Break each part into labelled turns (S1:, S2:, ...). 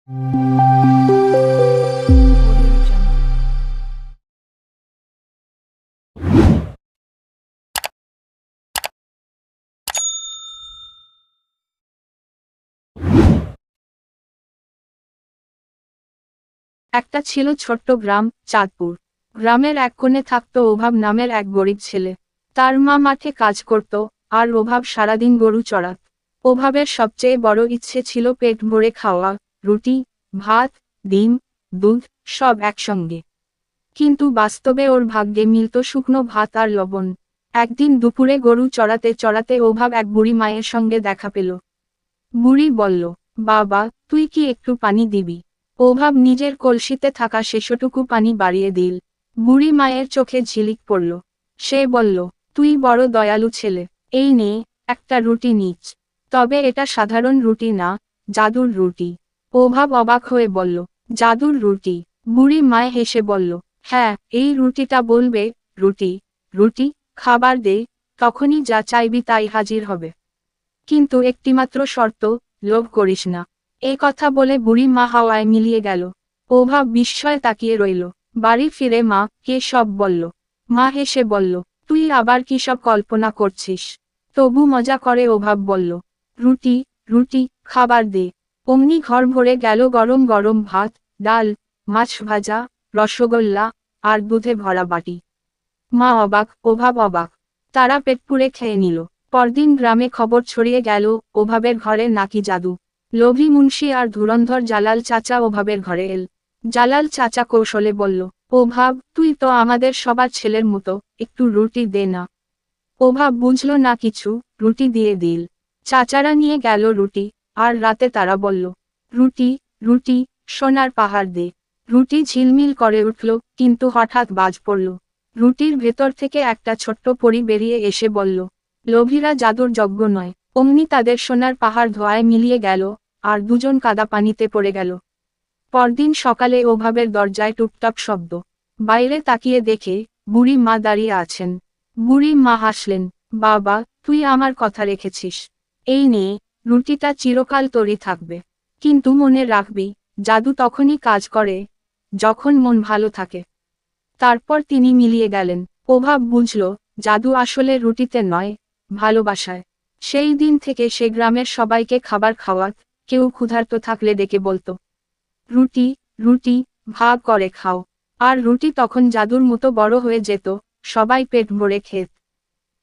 S1: একটা ছিল ছোট্ট গ্রাম, চাঁদপুর। গ্রামের এক কোণে থাকতো অভাব নামের এক গরিব ছেলে। তার মা মাঠে কাজ করত, আর অভাব সারাদিন গরু চড়াত। অভাবের সবচেয়ে বড় ইচ্ছে ছিল পেট ভরে খাওয়া, রুটি, ভাত, ডিম, দুধ, সব একসঙ্গে। কিন্তু বাস্তবে ওর ভাগ্যে মিলত শুকনো ভাত আর লবণ। একদিন দুপুরে গরু চড়াতে চড়াতে অভাব এক বুড়ি মায়ের সঙ্গে দেখা পেল। বুড়ি বলল, বাবা, তুই কি একটু পানি দিবি? অভাব নিজের কলসিতে থাকা শেষটুকু পানি বাড়িয়ে দিল। বুড়ি মায়ের চোখে ঝিলিক পড়ল। সে বলল, তুই বড় দয়ালু ছেলে, এই নে, একটা রুটি নিচ। তবে এটা সাধারণ রুটি না, জাদুর রুটি। অভাব অবাক হয়ে বলল, জাদুর রুটি? বুড়ি মায় হেসে বলল, হ্যাঁ, এই রুটিটা বলবে, রুটি, রুটি, খাবার দে, তখনই যা চাইবি তাই হাজির হবে। কিন্তু একটিমাত্র শর্ত, লোভ করিস না। এই কথা বলে বুড়ি মা হাওয়ায় মিলিয়ে গেল। অভাব বিস্ময়ে তাকিয়ে রইল। বাড়ি ফিরে মা কে সব বলল। মা হেসে বলল, তুই আবার কি সব কল্পনা করছিস? তবু মজা করে অভাব বলল, রুটি, রুটি, খাবার দে। অমনি ঘর ভরে গেল গরম গরম ভাত, ডাল, মাছ ভাজা, রসগোল্লা, আর দুধে ভরা বাটি। মা অবাক, অভাব অবাক। তারা পেট পুড়ে খেয়ে নিল। পরদিন গ্রামে খবর ছড়িয়ে গেল, অভাবের ঘরে নাকি জাদু। লোভী মুন্সি আর ধুরন্ধর জালাল চাচা অভাবের ঘরে এল। জালাল চাচা কৌশলে বলল, অভাব, তুই তো আমাদের সবার ছেলের মতো, একটু রুটি দে না। অভাব বুঝল না কিছু, রুটি দিয়ে দিল। চাচারা নিয়ে গেল রুটি, আর রাতে তারা বলল, রুটি, রুটি, সোনার পাহাড় দে। রুটি ঝিলমিল করে উঠল, কিন্তু হঠাৎ বাজ পড়ল। রুটির ভেতর থেকে একটা ছোট্ট পরী বেরিয়ে এসে বলল, লোভীরা জাদুর যজ্ঞ নয়। অমনি তাদের সোনার পাহাড় ধোঁয়ায় মিলিয়ে গেল, আর দুজন কাদা পানিতে পড়ে গেল। পরদিন সকালে অভাবের দরজায় টুপটাপ শব্দ। বাইরে তাকিয়ে দেখে, বুড়ি মা দাঁড়িয়ে আছেন। বুড়ি মা হাসলেন, বাবা, তুই আমার কথা রেখেছিস। এই নিয়ে, রুটিটা চিরকাল তোরই থাকবে। কিন্তু মনে রাখবি, জাদু তখনই কাজ করে, যখন মন ভালো থাকে। তারপর তিনি মিলিয়ে গেলেন। অভাব বুঝল, জাদু আসলে রুটিতে নয়, ভালোবাসায়। সেই দিন থেকে সে গ্রামের সবাইকে খাবার খাওয়াত, কেউ ক্ষুধার্ত থাকলে ডেকে বলতো, রুটি, রুটি, ভাগ করে খাও। আর রুটি তখন জাদুর মতো বড় হয়ে যেত, সবাই পেট ভরে খেত।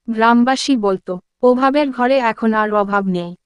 S1: গ্রামবাসী বলতো, অভাবের ঘরে এখন আর অভাব নেই।